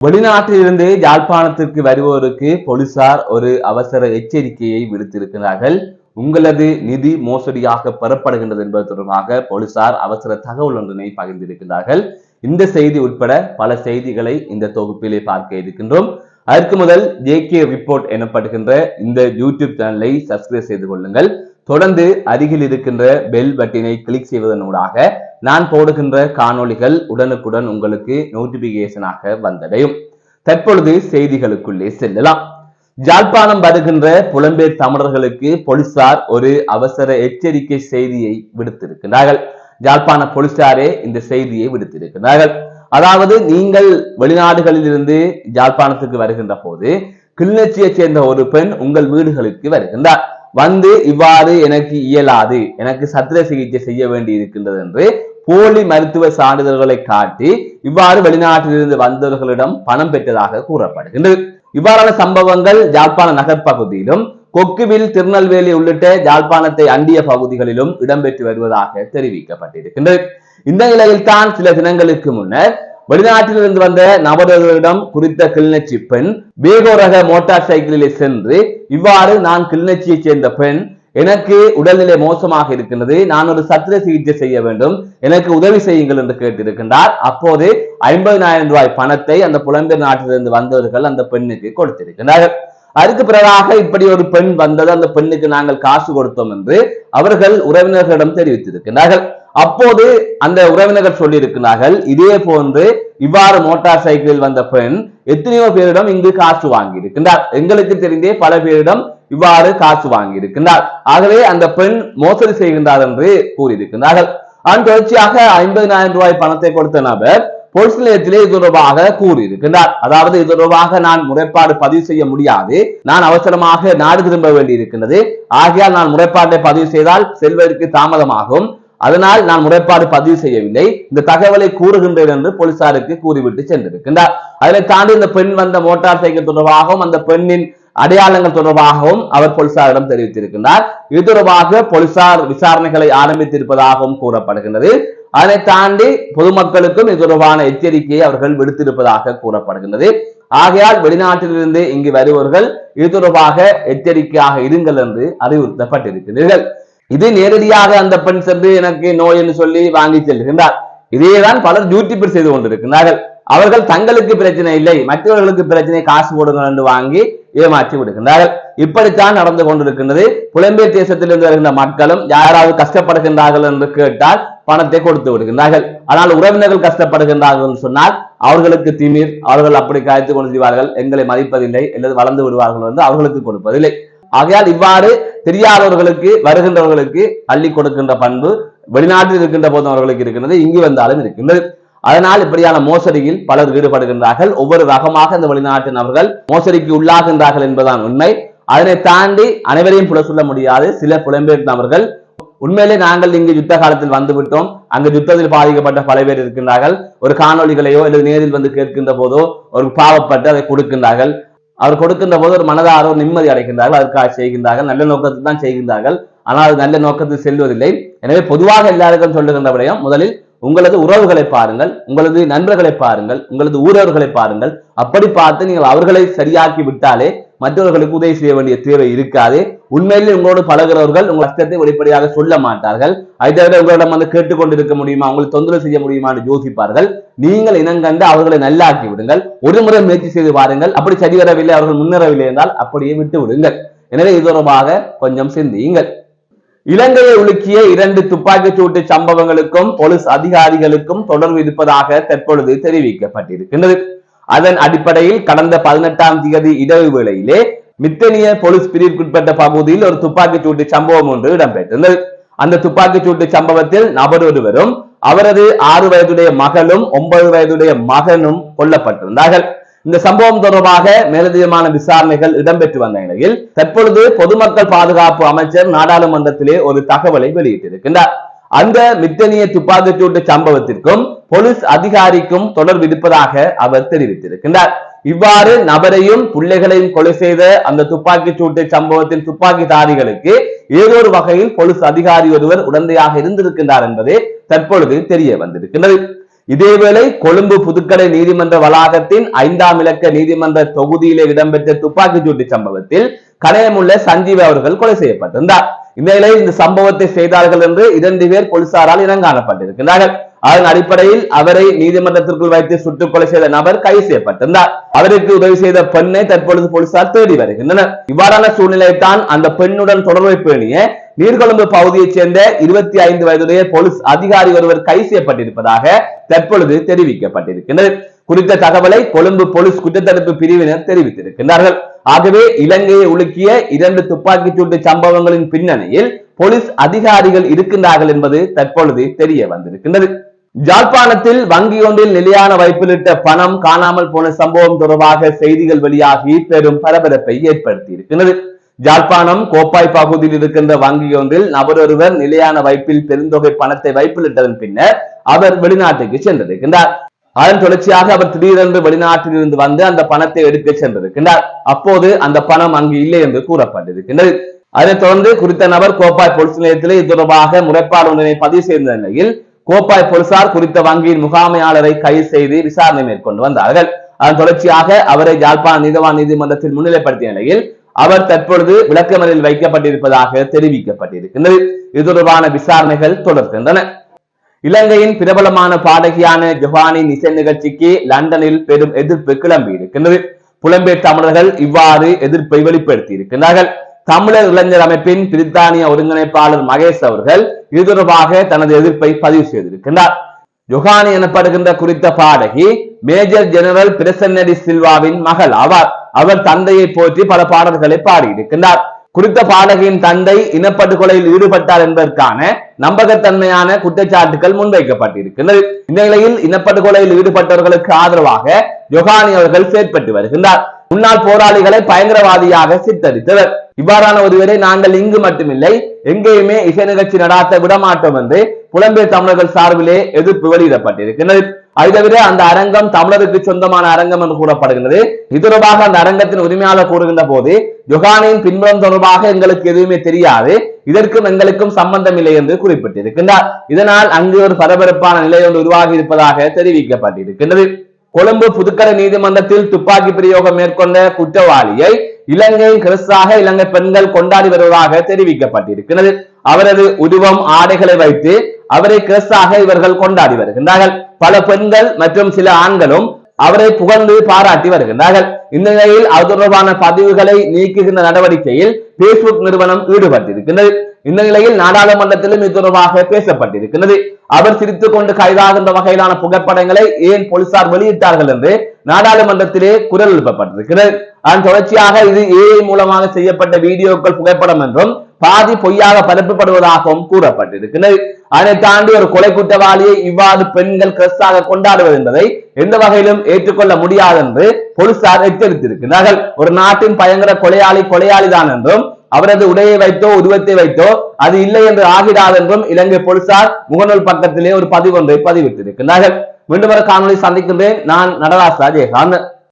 வெளிநாட்டிலிருந்து யாழ்ப்பாணத்திற்கு வருவோருக்கு போலீசார் ஒரு அவசர எச்சரிக்கையை விடுத்திருக்கிறார்கள். உங்களது நிதி மோசடியாக பெறப்படுகின்றது என்பது தொடர்பாக போலீசார் அவசர தகவல் ஒன்றினை பகிர்ந்திருக்கிறார்கள். இந்த செய்தி உட்பட பல செய்திகளை இந்த தொகுப்பிலே பார்க்க இருக்கின்றோம். அதற்கு முதல் JK ரிப்போர்ட் எனப்படுகின்ற இந்த யூடியூப் சேனலை சப்ஸ்கிரைப் செய்து கொள்ளுங்கள். தொடர்ந்து அருகில் இருக்கின்ற பெல் பட்டினை கிளிக் செய்வதன் ஊடாக நான் போடுகின்ற காணொளிகள் உடனுக்குடன் உங்களுக்கு நோட்டிபிகேஷனாக வந்தடையும். தற்பொழுது செய்திகளுக்குள்ளே செல்லலாம். யாழ்ப்பாணம் வருகின்ற புலம்பெயர் தமிழர்களுக்கு போலீசார் ஒரு அவசர எச்சரிக்கை செய்தியை விடுத்திருக்கிறார்கள். யாழ்ப்பாண போலீசாரே இந்த செய்தியை விடுத்திருக்கிறார்கள். அதாவது, நீங்கள் வெளிநாடுகளில் இருந்து யாழ்ப்பாணத்துக்கு வருகின்ற போது கிளிநொச்சியை சேர்ந்த ஒரு பெண் உங்கள் வீடுகளுக்கு வருகின்றார். வந்து இவ்வாறு எனக்கு இயலாது, எனக்கு சத்திர சிகிச்சை செய்ய வேண்டி இருக்கின்றது என்று போலி மருத்துவ சான்றிதழ்களை காட்டி இவ்வாறு வெளிநாட்டிலிருந்து வந்தவர்களிடம் பணம் பெற்றதாக கூறப்படுகின்றது. இவ்வாறான சம்பவங்கள் யாழ்ப்பாண நகர் பகுதியிலும் கொக்குவில், திருநெல்வேலி உள்ளிட்ட யாழ்ப்பாணத்தை அண்டிய பகுதிகளிலும் இடம்பெற்று வருவதாக தெரிவிக்கப்பட்டிருக்கின்றது. இந்த நிலையில் தான் சில தினங்களுக்கு முன்னர் வெளிநாட்டிலிருந்து வந்த நபர்களிடம் குறித்த கிளிநொச்சி பெண் வேகோ ரக மோட்டார் சைக்கிளிலே சென்று இவ்வாறு, நான் கிளிநொச்சியை சேர்ந்த பெண், எனக்கு உடல்நிலை மோசமாக இருக்கின்றது, நான் ஒரு சத்திர சிகிச்சை செய்ய வேண்டும், எனக்கு உதவி செய்யுங்கள் என்று கேட்டிருக்கின்றார். அப்போது 50,000 ரூபாய் பணத்தை அந்த புலம்பெயர் நாட்டிலிருந்து வந்தவர்கள் அந்த பெண்ணுக்கு கொடுத்திருக்கிறார்கள். அதுக்கு பிறகாக இப்படி ஒரு பெண் வந்தது, அந்த பெண்ணுக்கு நாங்கள் காசு கொடுத்தோம் என்று அவர்கள் உறவினர்களிடம் தெரிவித்திருக்கிறார்கள். அப்போது அந்த உறவினர்கள் சொல்லியிருக்கிறார்கள், இதே போன்று இவ்வாறு மோட்டார் சைக்கிளில் வந்த பெண் எத்தனையோ பேரிடம் இங்கு காசு வாங்கி இருக்கின்றார், எங்களுக்கு தெரிந்தே பல பேரிடம் இவ்வாறு காசு வாங்கி இருக்கின்றார், ஆகவே அந்த பெண் மோசடி செய்கின்றார் என்று கூறியிருக்கிறார்கள். அதன் தொடர்ச்சியாக 50,000 ரூபாய் பணத்தை கொடுத்த நபர் போலீஸ் நிலையத்திலே இது தொடர்பாக கூறியிருக்கிறார். அதாவது, இது தொடர்பாக நான் முறைப்பாடு பதிவு செய்ய முடியாது, நான் அவசரமாக நாடு திரும்ப வேண்டி இருக்கின்றது, ஆகையால் நான் முறைப்பாட்டை பதிவு செய்தால் செல்வதற்கு தாமதமாகும், அதனால் நான் முறைப்பாடு பதிவு செய்யவில்லை, இந்த தகவலை கூறுகின்றேன் என்று போலீசாருக்கு கூறிவிட்டு சென்றிருக்கின்றார். அதனை தாண்டி இந்த பெண் வந்த மோட்டார் சைக்கிள் தொடர்பாகவும் அந்த பெண்ணின் அடையாளங்கள் தொடர்பாகவும் அவர் போலீசாரிடம் தெரிவித்திருக்கின்றார். இது தொடர்பாக போலீசார் விசாரணைகளை ஆரம்பித்திருப்பதாகவும் கூறப்படுகின்றது. அதனை தாண்டி பொதுமக்களுக்கும் இது தொடர்பான எச்சரிக்கையை அவர்கள் விடுத்திருப்பதாக கூறப்படுகின்றது. ஆகையால் வெளிநாட்டிலிருந்து இங்கு வருபவர்கள் இது தொடர்பாக எச்சரிக்கையாக இருங்கள் என்று அறிவுறுத்தப்பட்டிருக்கிறீர்கள். இது நேரடியாக அந்த பெண் சென்று எனக்கு நோய் என்று சொல்லி வாங்கி செல்கின்றார். இதையேதான் பலர் யூடியூபில் செய்து கொண்டிருக்கிறார்கள். அவர்கள் தங்களுக்கு பிரச்சனை இல்லை, மற்றவர்களுக்கு பிரச்சனை, காசு போடுங்கள் என்று வாங்கி ஏமாற்றி விடுகின்றார்கள். இப்படித்தான் நடந்து கொண்டிருக்கின்றது. புலம்பெயர் தேசத்திலிருந்து வருகின்ற மக்களும் யாராவது கஷ்டப்படுகின்றார்கள் என்று கேட்டால் பணத்தை கொடுத்து விடுகின்றார்கள். ஆனால் உறவினர்கள் கஷ்டப்படுகின்றார்கள் என்று சொன்னால் அவர்களுக்கு திமிர், அவர்கள் அப்படி காய்த்து கொண்டு செய்வார்கள், எங்களை மதிப்பதில்லை அல்லது வளர்ந்து விடுவார்கள் என்று அவர்களுக்கு கொடுப்பதில்லை. ஆகையால் இவ்வாறு தெரியாதவர்களுக்கு, வருகின்றவர்களுக்கு அள்ளி கொடுக்கின்ற பண்பு வெளிநாட்டில் இருக்கின்ற போது அவர்களுக்கு இருக்கின்றது, இங்கு வந்தாலும் இருக்கின்றது. அதனால் இப்படியான மோசடியில் பலர் ஈடுபடுகின்றார்கள். ஒவ்வொரு ரகமாக இந்த வெளிநாட்டு நபர்கள் மோசடிக்கு உள்ளாகின்றார்கள் என்பதுதான் உண்மை. அதனை தாண்டி அனைவரையும் புல சொல்ல முடியாது. சில புலம்பெயர் நபர்கள் உண்மையிலே நாங்கள் இங்கு யுத்த காலத்தில் வந்து விட்டோம், அங்கு யுத்தத்தில் பாதிக்கப்பட்ட பல பேர் இருக்கின்றார்கள், ஒரு காணொலிகளையோ அல்லது நேரில் வந்து கேட்கின்ற போதோ ஒரு பாவப்பட்டு அதை கொடுக்கின்றார்கள். அவர் கொடுக்கின்ற போது ஒரு மனதாரோ நிம்மதி அடைகின்றார்கள், அதற்காக செய்கின்றார்கள், நல்ல நோக்கத்தில் தான் செய்கின்றார்கள், ஆனால் அது நல்ல நோக்கத்தில் செல்வதில்லை. எனவே பொதுவாக எல்லாருக்கும் சொல்லுகின்ற விடயம், முதலில் உங்களது உறவுகளை பாருங்கள், உங்களது நண்பர்களை பாருங்கள், உங்களது ஊரவர்களை பாருங்கள். அப்படி பார்த்து நீங்கள் அவர்களை சரியாக்கி விட்டாலே மற்றவர்களுக்கு உதவி செய்ய வேண்டிய தேவை இருக்காது. உண்மையிலே உங்களோடு பழகிறவர்கள் உங்கள் கஷ்டத்தை வெளிப்படையாக சொல்ல மாட்டார்கள். அதை தவிர உங்களிடம் வந்து கேட்டுக்கொண்டிருக்க முடியுமா, உங்களுக்கு தொந்தரவு செய்ய முடியுமா என்று யோசிப்பார்கள். நீங்கள் இனங்கண்டு அவர்களை நல்லாக்கி விடுங்கள். ஒரு முறை முயற்சி செய்து பாருங்கள். அப்படி சரி வரவில்லை, அவர்கள் முன்னேறவில்லை என்றால் அப்படியே விட்டு விடுங்கள். எனவே இது தொடர்பாக கொஞ்சம் சிந்தியுங்கள். இலங்கையை உலுக்கிய 2 துப்பாக்கிச் சூட்டு சம்பவங்களுக்கும் போலீஸ் அதிகாரிகளுக்கும் தொடர்பு இருப்பதாக தற்பொழுது தெரிவிக்கப்பட்டிருக்கின்றது. அதன் அடிப்படையில் கடந்த 18ஆம் தேதி இரவு வேளையிலே மித்தனிய போலீஸ் பிரிவுக்குட்பட்ட பகுதியில் ஒரு துப்பாக்கிச் சூட்டு சம்பவம் ஒன்று இடம்பெற்றிருந்தது. அந்த துப்பாக்கிச் சூட்டு சம்பவத்தில் நபர் ஒருவரும் அவரது 6 வயதுடைய மகளும் 9 வயதுடைய மகனும் கொல்லப்பட்டிருந்தார்கள். இந்த சம்பவம் தொடர்பாக மேலதிகமான விசாரணைகள் இடம்பெற்று வந்த நிலையில் தற்பொழுது பொதுமக்கள் பாதுகாப்பு அமைச்சர் நாடாளுமன்றத்திலே ஒரு தகவலை வெளியிட்டிருக்கின்றார். அந்த மித்தனிய துப்பாக்கிச் சூட்டு சம்பவத்திற்கும் போலீஸ் அதிகாரிக்கும் தொடர்பு இருப்பதாக அவர் தெரிவித்திருக்கின்றார். இவ்வாறு நபரையும் பிள்ளைகளையும் கொலை செய்த அந்த துப்பாக்கி சூட்டு சம்பவத்தின் துப்பாக்கிதாரிகளுக்கு ஏதோ ஒரு வகையில் போலீஸ் அதிகாரி ஒருவர் உடந்தையாக இருந்திருக்கின்றார் என்பதே தற்பொழுது தெரிய வந்திருக்கின்றது. இதேவேளை கொழும்பு புதுக்கடை நீதிமன்ற வளாகத்தின் 5ஆம் இலக்க நீதிமன்ற தொகுதியிலே இடம்பெற்ற துப்பாக்கிச் சூட்டு சம்பவத்தில் கணையமுள்ள சஞ்சீவ் அவர்கள் கொலை செய்யப்பட்டிருந்தார். இந்த நிலையில் இந்த சம்பவத்தை செய்தார்கள் என்று 2 பேர் போலீசாரால் இனங்காணப்பட்டிருக்கிறார்கள். அதன் அடிப்படையில் அவரை நீதிமன்றத்திற்குள் வைத்து சுட்டுக் கொலை செய்த நபர் கைது செய்யப்பட்டிருந்தார். அவருக்கு உதவி செய்த பெண்ணை தற்பொழுது போலீசார் தேடி வருகின்றனர். இவ்வாறான சூழ்நிலைத்தான் அந்த பெண்ணுடன் தொடர்பை பேணிய நீர்கொழும்பு பகுதியைச் சேர்ந்த 25 வயதுடைய போலீஸ் அதிகாரி ஒருவர் கைது செய்யப்பட்டிருப்பதாக தற்பொழுது தெரிவிக்கப்பட்டிருக்கிறது. குறித்த தகவலை கொழும்பு போலீஸ் குற்றத்தடுப்பு பிரிவினர் தெரிவித்திருக்கிறார்கள். ஆகவே இலங்கையை உலுக்கிய 2 துப்பாக்கிச் சூட்டு சம்பவங்களின் பின்னணியில் போலீஸ் அதிகாரிகள் இருக்கின்றார்கள் என்பது தற்பொழுது தெரிய வந்திருக்கின்றது. ஜாழ்ப்பாணத்தில் வங்கி ஒன்றில் நிலையான வைப்பிலிட்ட பணம் காணாமல் போன சம்பவம் தொடர்பாக செய்திகள் வெளியாகி பெரும் பரபரப்பை ஏற்படுத்தி இருக்கிறது. ஜாழ்ப்பாணம் கோப்பாய் பகுதியில் இருக்கின்ற வங்கி ஒன்றில் நபர் ஒருவர் நிலையான வைப்பில் பெருந்தொகை பணத்தை வைப்பிலிட்டதன் பின்னர் அவர் வெளிநாட்டுக்கு சென்றிருக்கின்றார். அதன் தொடர்ச்சியாக அவர் திடீரென்று வெளிநாட்டில் இருந்து வந்து அந்த பணத்தை எடுக்க சென்றிருக்கின்றார். அப்போது அந்த பணம் அங்கு இல்லை என்று கூறப்பட்டிருக்கின்றது. அதைத் தொடர்ந்து குறித்த நபர் கோப்பாய் போலீஸ் நிலையத்திலே இது தொடர்பாக முறைப்பாடு ஒன்றினை பதிவு செய்த நிலையில் கோப்பாய் போலீசார் குறித்த வங்கியின் முகாமையாளரை கைது செய்து விசாரணை மேற்கொண்டு வந்தார்கள். அதன் தொடர்ச்சியாக அவரை யாழ்ப்பாண நீதவான் நீதிமன்றத்தில் முன்னிலைப்படுத்திய நிலையில் அவர் தற்பொழுது விளக்கமறியலில் வைக்கப்பட்டிருப்பதாக தெரிவிக்கப்பட்டிருக்கின்றது. இது தொடர்பான விசாரணைகள் தொடர்கின்றன. இலங்கையின் பிரபலமான பாடகியான ஜொஹானின் இசை நிகழ்ச்சிக்கு லண்டனில் பெரும் எதிர்ப்பு கிளம்பி இருக்கின்றது. புலம்பெயர் தமிழர்கள் இவ்வாறு எதிர்ப்பை வெளிப்படுத்தி இருக்கின்றார்கள். தமிழர் இளைஞர் அமைப்பின் பிரித்தானிய ஒருங்கிணைப்பாளர் மகேஷ் அவர்கள் இது தொடர்பாக தனது எதிர்ப்பை பதிவு செய்திருக்கின்றார். ஜொஹானி எனப்படுகின்ற குறித்த பாடகி மேஜர் ஜெனரல் பிரசன்னடி சில்வாவின் மகள் ஆவார். அவர் தந்தையை போற்றி பல பாடல்களை பாடியிருக்கின்றார். குறித்த பாடகியின் தந்தை இனப்படுகொலையில் ஈடுபட்டார் என்பதற்கான நம்பகத்தன்மையான குற்றச்சாட்டுகள் முன்வைக்கப்பட்டிருக்கின்றது. இந்த நிலையில் இனப்படுகொலையில் ஈடுபட்டவர்களுக்கு ஆதரவாக ஜொஹானி அவர்கள் செயற்பட்டு வருகின்றார். முன்னாள் போராளிகளை பயங்கரவாதியாக சித்தரித்தவர். இவ்வாறான ஒருவரை நாங்கள் இங்கு மட்டுமில்லை எங்கேயுமே இசை நிகழ்ச்சி நடாத்த விடமாட்டோம் என்று புலம்பெயர் தமிழர்கள் சார்பிலே எதிர்ப்பு வெளியிடப்பட்டிருக்கிறது. அது தவிர அந்த அரங்கம் தமிழருக்கு சொந்தமான அரங்கம் என்று கூறப்படுகின்றது. இது தொடர்பாக அந்த அரங்கத்தின் உரிமையாளர் கூறுகின்ற போது ஜொஹானியின் பின்புலம் தொடர்பாக எங்களுக்கு எதுவுமே தெரியாது, இதற்கும் எங்களுக்கும் சம்பந்தம் இல்லை என்று குறிப்பிட்டிருக்கின்றார். இதனால் அங்கு ஒரு பரபரப்பான நிலை ஒன்று உருவாகி இருப்பதாக தெரிவிக்கப்பட்டிருக்கின்றது. கொழும்பு புதுக்கடை நீதிமன்றத்தில் துப்பாக்கி பிரயோகம் மேற்கொண்ட குற்றவாளியை இலங்கையின் கிறிஸ்தாக இலங்கை பெண்கள் கொண்டாடி வருவதாக தெரிவிக்கப்பட்டிருக்கிறது. அவரது உருவம் ஆடைகளை வைத்து அவரை கிறிஸ்தாக இவர்கள் கொண்டாடி வருகின்றார்கள். பல பெண்கள் மற்றும் சில ஆண்களும் அவரை புகழ்ந்து பாராட்டி வருகின்றார்கள். இந்த நிலையில் அது தொடர்பான பதிவுகளை நீக்குகின்ற நடவடிக்கையில் பேஸ்புக் நிறுவனம் ஈடுபட்டிருக்கிறது. இந்த நிலையில் நாடாளுமன்றத்திலும் இது தொடர்பாக பேசப்பட்டிருக்கிறது. அவர் சிரித்துக் கொண்டு கைதாகின்ற வகையிலான புகைப்படங்களை ஏன் போலீசார் வெளியிட்டார்கள் என்று நாடாளுமன்றத்திலே குரல் எழுப்பப்பட்டிருக்கிறது. அதன் தொடர்ச்சியாக இது ஏஐ மூலமாக செய்யப்பட்ட வீடியோக்கள் புகைப்படம் என்றும் பாதி பொய்யாக பரப்பப்படுவதாகவும் கூறப்பட்டிருக்கிறது. அதனை தாண்டி ஒரு கொலை குற்றவாளியை இவ்வாறு பெண்கள் கிறிஸ்தாக கொண்டாடுவது என்பதை எந்த வகையிலும் ஏற்றுக்கொள்ள முடியாது என்று போலீசார் எச்சரித்திருக்கிறார்கள். ஒரு நாட்டின் பயங்கர கொலையாளிதான் என்றும் அவரது உடையை வைத்தோ உருவத்தை வைத்தோ அது இல்லை என்று ஆகிடாது என்றும் இலங்கை போலீசார் முகநூல் பக்கத்திலே ஒரு பதிவு ஒன்றை பதிவிட்டிருக்கிறார்கள். மீண்டும் ஒரு காணொலி சந்திக்கின்றேன். நான் நடராஜ் ராஜேகாந்த்.